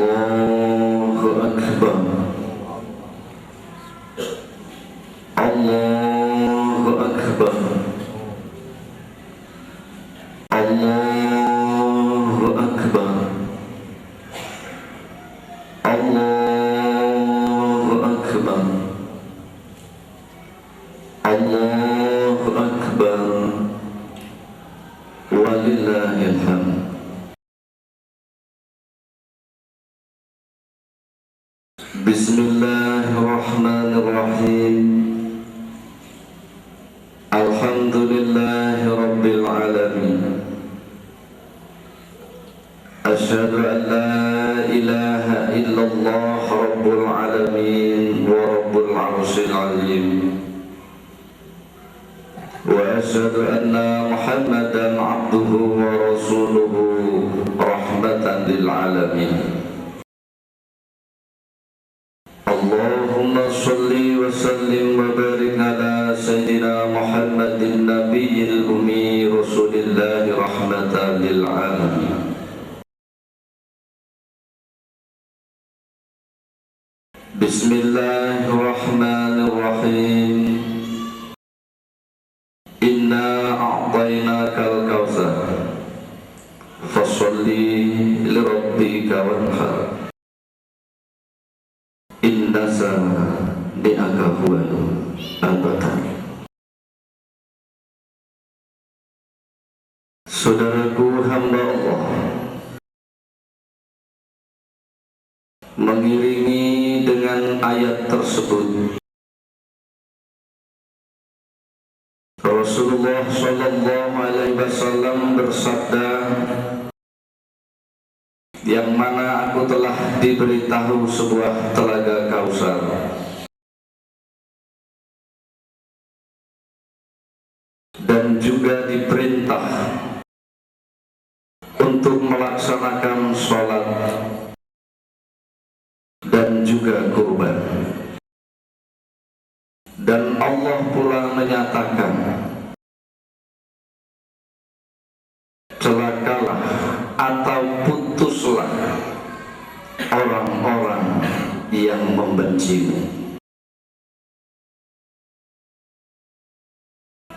Allahu Akbar. Allahu Akbar. Allahu Akbar. Allahu Akbar. Allahu Akbar. Walillahil hamd. Bismillahirrahmanirrahim. Alhamdulillahi rabbil alamin. Asyhadu an la ilaha illallah rabbul alamin wa rabbul arsyil azim. Wa asyhadu anna Muhammadan abduhu wa rasuluhu rahmatan lil alamin. Allahumma sholli wa sallim wa barik ala sayyidina Muhammadin nabiyil ummi rasulillahi rahmatan lil alamin. Bismillahirrahmanirrahim. Inna a'tainakal kautsar fasholli lirabbika wanhar. Inna sani'aka huwal abtar. Saudaraku hamba Allah, mengiringi dengan ayat tersebut Rasulullah sallallahu alaihi wasallam bersabda, yang mana aku telah diberitahu sebuah telaga Kausar, dan juga diperintah untuk melaksanakan sholat dan juga kurban. Dan Allah pula menyatakan, celakalah atau putuslah orang-orang yang membencimu.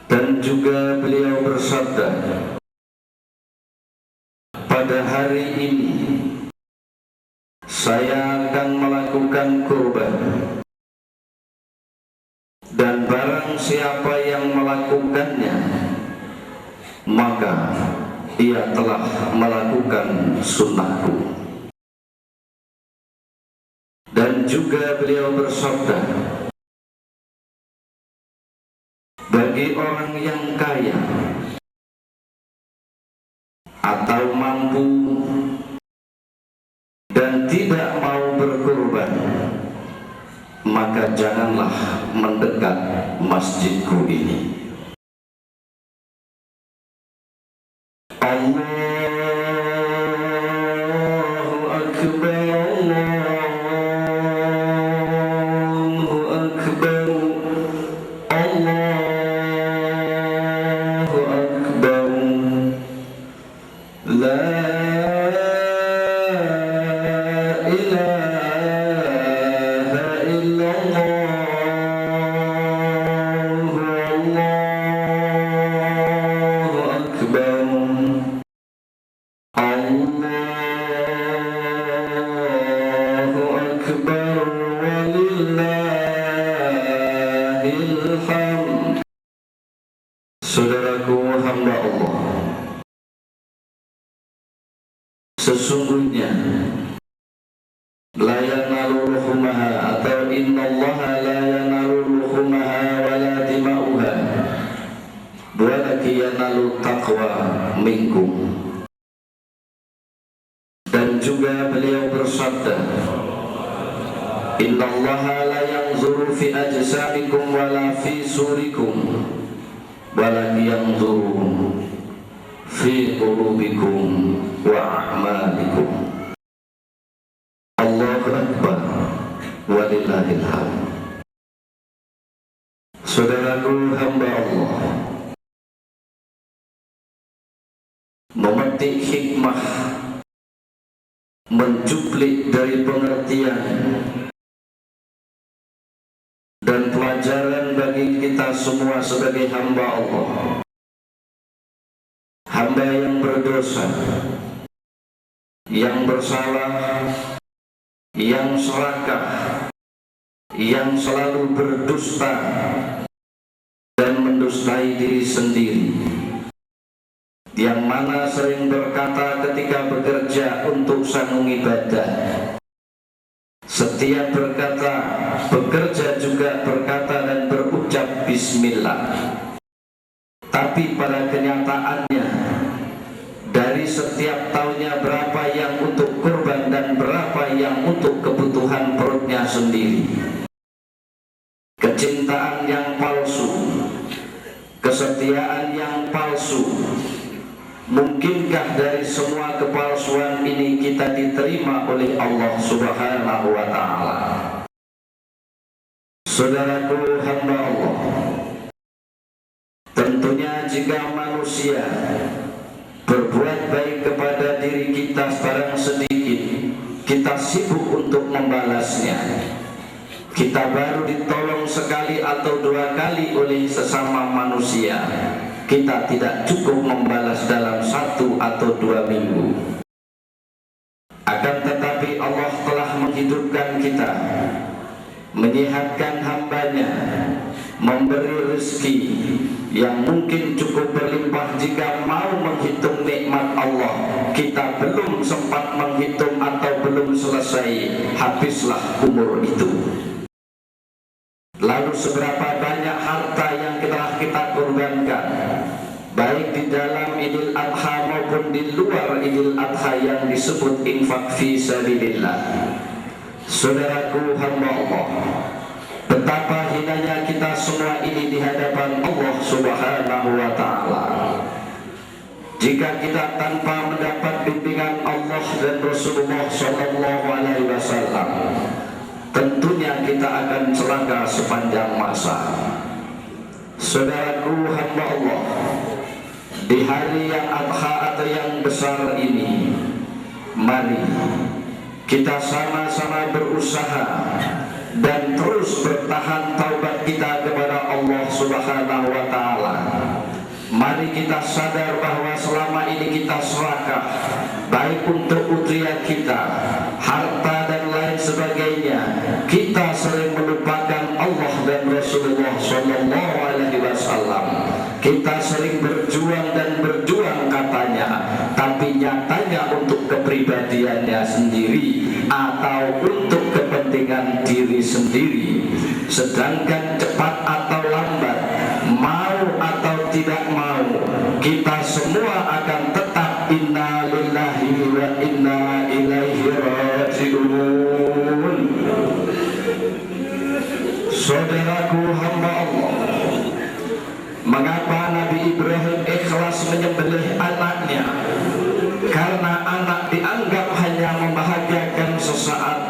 Dan juga beliau bersabda, pada hari ini saya akan melakukan kurban, dan barang siapa yang melakukannya maka ia telah melakukan sunnahku. Dan juga beliau bersabda, bagi orang yang kaya atau mampu dan tidak mau berkurban, maka janganlah mendekat masjidku ini. Allahu Akbar. Allahu Akbar. Allahu Akbar. La Saudaraku hamba Allah, sesungguhnya la yanalu luhumaha atau innallaha la yanalu luhumaha wa la dima'uha walakin yanalu taqwa minkum. Dan juga beliau bersabda, innallaha la yanzuru fi ajsamikum wa la fi surikum walakin yanzuru fi qulubikum wa a'malikum. Allahu Akbar. Walillahil hamd. Saudaraku hamba Allah, memetik hikmah mencuplik dari pengertian dan pelajaran bagi kita semua sebagai hamba Allah, hamba yang berdosa, yang bersalah, yang serakah, yang selalu berdusta dan mendustai diri sendiri, yang mana sering berkata ketika bekerja untuk sanggung ibadah, setiap berkata, bekerja juga berkata dan berucap bismillah. Tapi pada kenyataannya, dari setiap tahunnya berapa yang untuk kurban dan berapa yang untuk kebutuhan perutnya sendiri. Kecintaan yang palsu, kesetiaan yang palsu. Mungkinkah dari semua kepalsuan ini kita diterima oleh Allah Subhanahu wa ta'ala? Saudaraku hamba Allah, tentunya jika manusia berbuat baik kepada diri kita sebarang sedikit, kita sibuk untuk membalasnya. Kita baru ditolong sekali atau dua kali oleh sesama manusia, kita tidak cukup membalas dalam 1 atau 2 minggu. Akan tetapi Allah telah menghidupkan kita, menyehatkan hambanya, memberi rezeki yang mungkin cukup berlimpah. Jika mau menghitung nikmat Allah, kita belum sempat menghitung atau belum selesai, habislah umur itu. Lalu seberapa banyak harta yang telah kita korbankan, baik di dalam Idul Adha maupun di luar Idul Adha yang disebut infak fi sabilillah. Saudaraku hamba Allah, betapa hinanya kita semua ini di hadapan Allah Subhanahu wa ta'ala. Jika kita tanpa mendapat bimbingan Allah dan Rasulullah sallallahu alaihi wasallam, tentunya kita akan celaka sepanjang masa. Saudaraku hamba Allah, di hari yang adha atau yang besar ini, mari kita sama-sama berusaha dan terus bertahan taubat kita kepada Allah Subhanahu wa ta'ala. Mari kita sadar bahwa selama ini kita serakah, baik untuk ujian kita, harta dan lain sebagainya. Kita sering melupakan Allah dan Rasulullah sallallahu alaihi wasallam. Kita sering berjuang dan berjuang katanya, tapi nyatanya untuk kepribadiannya sendiri atau untuk kepentingan diri sendiri. Sedangkan cepat atau lambat, mau atau tidak mau, kita semua akan tetap inna lillahi wa inna ilaihi raji'un. Saudaraku hamba Allah, mengapa Nabi Ibrahim ikhlas menyembelih anaknya? Karena anak dianggap hanya membahagiakan sesaat,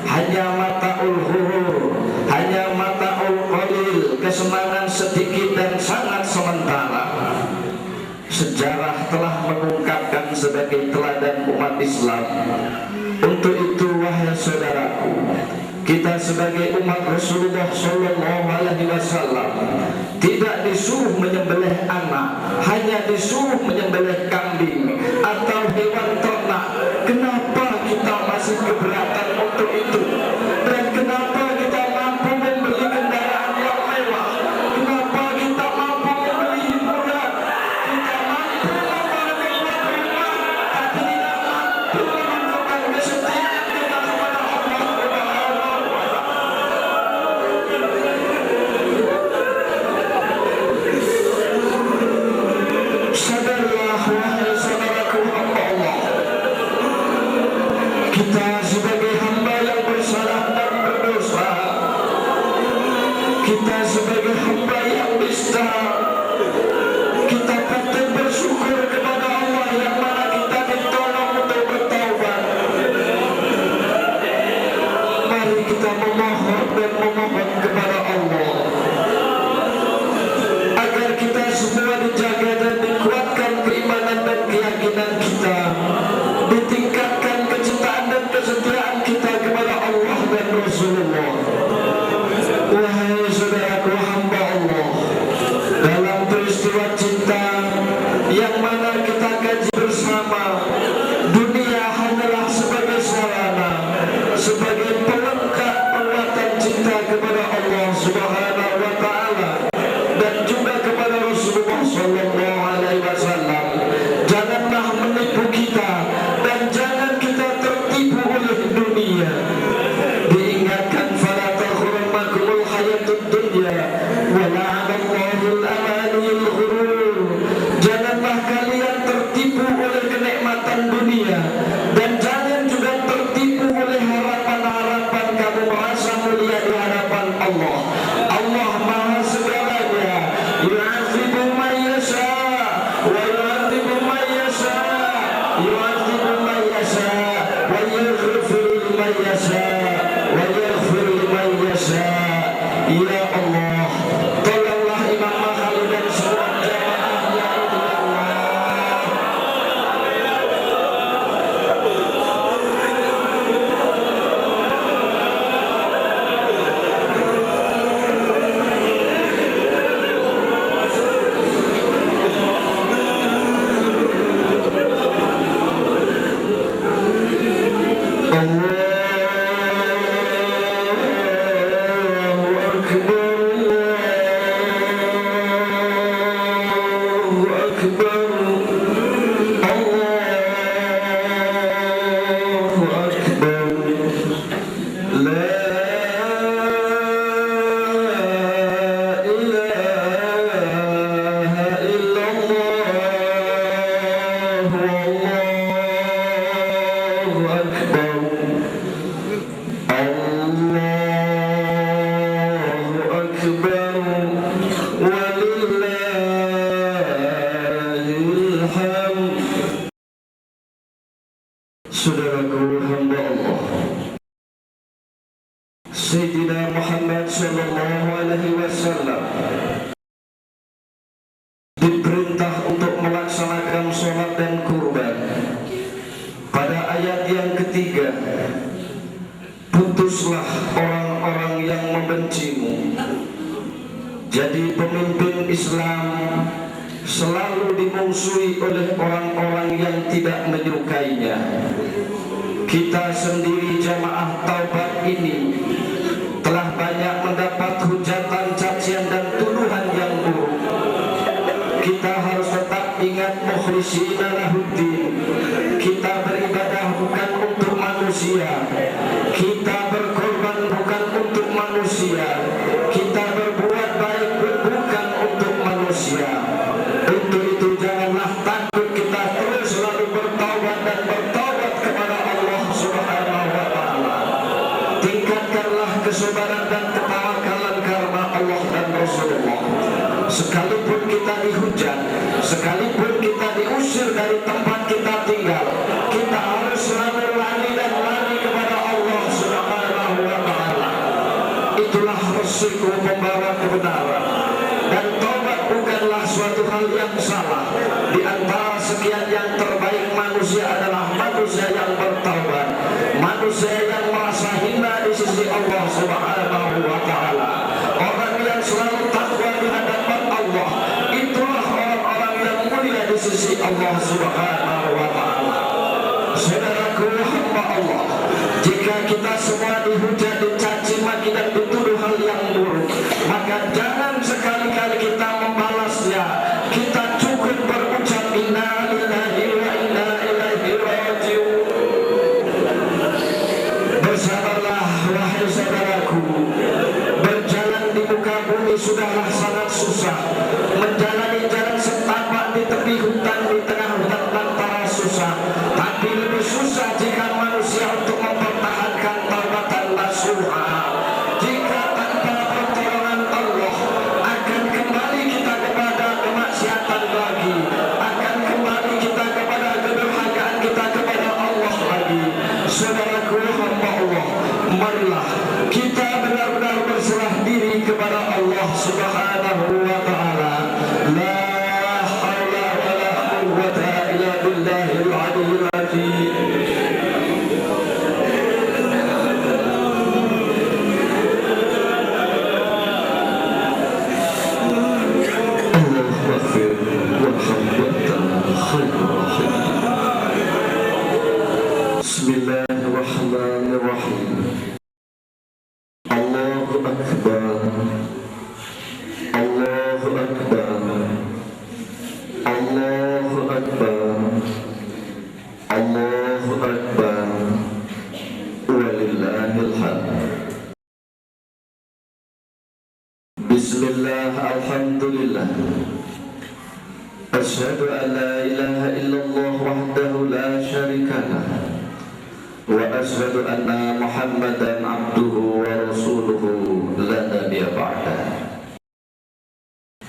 hanya mata'ul ghurur, hanya mata'ul qalil, kesenangan sedikit dan sangat sementara. Sejarah telah mengungkapkan sebagai teladan umat Islam. Untuk itu wahai saudaraku, kita sebagai umat Rasulullah sallallahu alaihi wasallam tidak disuruh menyembelih anak, hanya disuruh menyembelih kambing atau hewan ternak. Kenapa kita masih keberatan untuk itu? Dan kenapa kita mampu membeli kendaraan yang mewah? Kenapa kita mampu membeli hiburan? Kita mampu membeli rumah, tapi tidak mampu menunjukkan kesetiaan kita kepada Allah Subhanahu wa ta'ala. Sadarlah wahai saudaraku hamba Allah, kita sebagai hamba yang bersalah dan berdosa, kita sebagai hamba yang dusta, kita patut bersyukur kepada Allah yang mana kita ditolong untuk bertaubat. Mari kita memohon dan memohon kepada Allah agar kita semua dijaga dan dikuatkan keimanan dan keyakinan kita, ditingkatkan kecintaan يغفر لمن يشاء ويغفر لمن يشاء. Ya Allah, tolonglah Imam Mahal dan semua jamaahnya itu ya Allah. Saudaraku hamba Allah, Sayyidina Muhammad sallallahu alaihi wasallam diperintah untuk melaksanakan sholat dan kurban. Pada ayat yang ketiga, putuslah orang-orang yang membencimu. Jadi pemimpin Islam selalu dimusuhi oleh orang-orang yang tidak menyukainya. Kita sendiri jamaah taubat ini telah banyak mendapat hujatan, cacian dan tuduhan yang buruk. Kita harus tetap ingat mukhlishina lahuddin. Kita beribadah bukan untuk manusia. Kita berkorban bukan untuk manusia. Kita berbuat baik bukan untuk manusia. Untuk itu janganlah takut, kita terus selalu bertaubat dan bertaubat kepada Allah Subhanahu wa taala. Tingkatkanlah kesabaran dan ketawakalan karena Allah dan Rasulullah. Sekalipun kita dihujat, sekalipun kita diusir dari tempat kita tinggal, kita harus selalu lari dan lari kepada Allah Subhanahu wa taala. Itulah resiko pembawa kebenaran. Dan taubat bukanlah suatu hal yang salah. Di antara sekian yang terbaik manusia adalah manusia yang bertaubat, manusia yang merasa hina di sisi Allah Subhanahu wa taala. Orang yang selalu takwa di hadapan Allah, itulah orang-orang yang mulia di sisi Allah Subhanahu wa taala. Saudaraku hamba Allah, jika kita semua dihujat, dicaci maki dan dituduh hal yang buruk, maka jangan sekali-kali kita membalasnya. Kita cukup berucap inna lillahi wa inna ilaihi raji'un. Bersabarlah wahai saudaraku. Berjalan di muka bumi sudahlah sangat susah. Menjalani jalan setapak di tepi hutan, di tengah hutan belantara susah. Tapi lebih susah jika manusia untuk mempertahankan taubatan nasuha. Jika tanpa pertolongan Allah akan kembali kita kepada kemaksiatan lagi, akan kembali kita kepada kedurhakaan kita kepada Allah lagi. Saudaraku hamba Allah, marilah kita benar-benar berserah diri kepada Allah Subhanahu wa taala. La haula wala quwwata illa billahil aliyyil azim. Bismillahirrahmanirrahim. Allahu Akbar, Allahu Akbar, Allahu Akbar, Allahu Akbar, walillahil hamd. Bismillah, alhamdulillah. Asyhadu an la ilaha illallah wahdahu la syarika lah. Wa asyhadu anna Muhammadan abduhu wa rasuluhu la nabiyya ba'dah.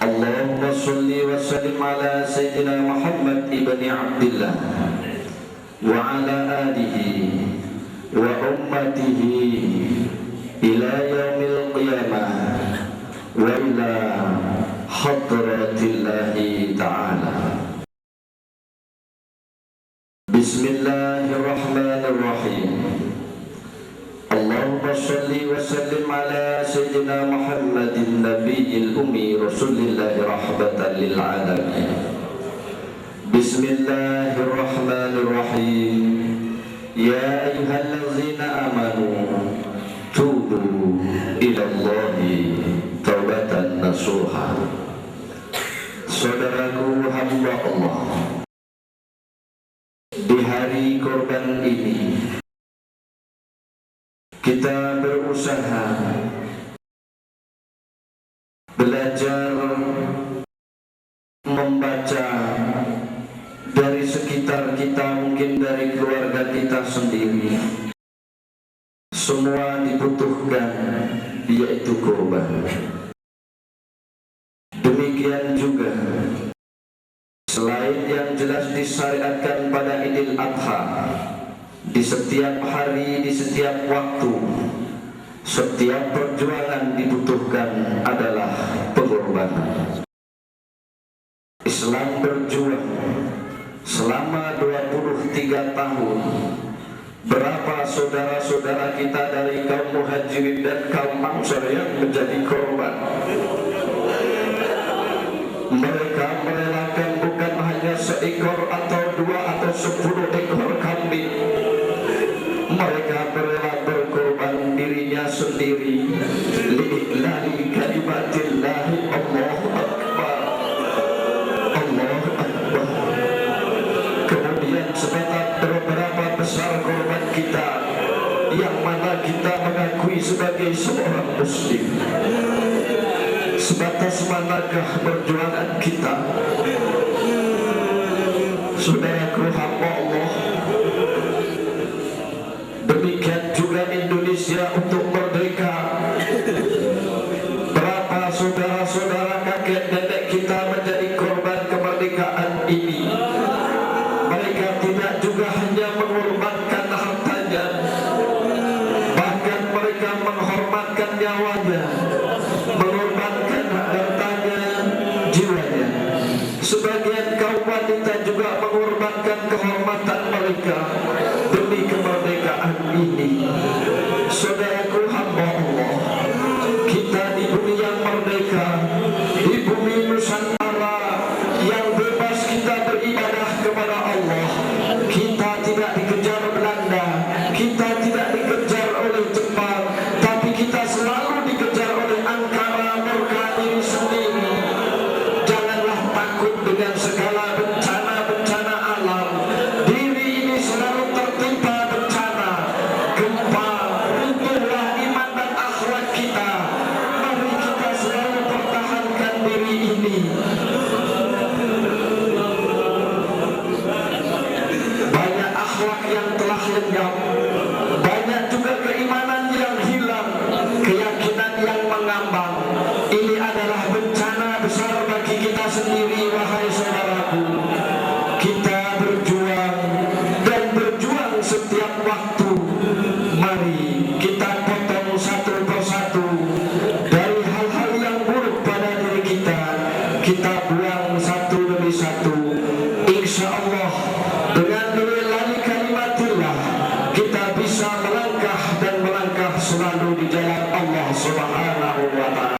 Allahumma shalli wa sallim ala sayyidina Muhammad ibni Abdillah wa ala alihi wa ummatihi ila yaumil qiyamah wa ila hadratillahi ta'ala. Bismillahirrahmanirrahim. Allahumma salli wa sallim ala sayyidina Muhammadin nabiyil ummi rasulillahi rahmatan lil alamin. Bismillahirrahmanirrahim. Ya ayyuhallazina amanu tubu ilallahi taubatan nasuha. Saudaraku hamba Allah, di hari korban ini kita berusaha belajar membaca dari sekitar kita, mungkin dari keluarga kita sendiri. Semua dibutuhkan, yaitu korban. Demikian juga selain yang jelas disyariatkan pada Idul Adha, di setiap hari, di setiap waktu, setiap perjuangan dibutuhkan adalah pengorbanan. Islam berjuang selama 23 tahun. Berapa saudara-saudara kita dari kaum muhajirin dan kaum ansar yang menjadi korban? Mereka merelakan bukan hanya seekor atau 2 atau 10 ekor kambing. Mereka rela berkorban dirinya sendiri lillahi kalimatillahi. Allahu Akbar, Allahu Akbar. Kemudian sebatas berapa besar korban kita, yang mana kita mengakui sebagai seorang muslim. Sebatas manakah perjuangan kita? Saudaraku hamba Allah, demikian juga Indonesia untuk merdeka. Berapa saudara-saudara kakek nenek kita menjadi korban kemerdekaan ini. Mereka tidak juga hanya mengorbankan hartanya, bahkan mereka menghormatkan nyawanya, mengorbankan hartanya, jiwanya. Sebagian kaum wanita juga mengorbankan kehormatan mereka demi kemerdekaan ini. Saudaraku hamba Allah, kita di bumi yang merdeka, di bumi Nusantara yang bebas kita beribadah kepada Allah. Kita tidak dikejar Belanda, kita tidak dikejar oleh Jepang, tapi kita selalu dikejar oleh angkara murka diri sendiri. Janganlah takut dengan segala bencana-bencana alam. Diri ini selalu tertimpa bencana, gempa, runtuhlah iman dan akhlak kita. Mari kita selalu pertahankan diri ini. Banyak akhlak yang telah lenyap, banyak juga keimanan yang hilang, keyakinan yang mengambang. Ini adalah bencana besar bagi kita sendiri, wahai saudaraku. Kita berjuang dan berjuang setiap waktu. Mari kita potong satu persatu dari hal-hal yang buruk pada diri kita. Kita buang satu demi satu. Insya Allah dengan lillahi kalimatillah kita bisa melangkah dan melangkah selalu di jalan Allah Subhanahu wa ta'ala.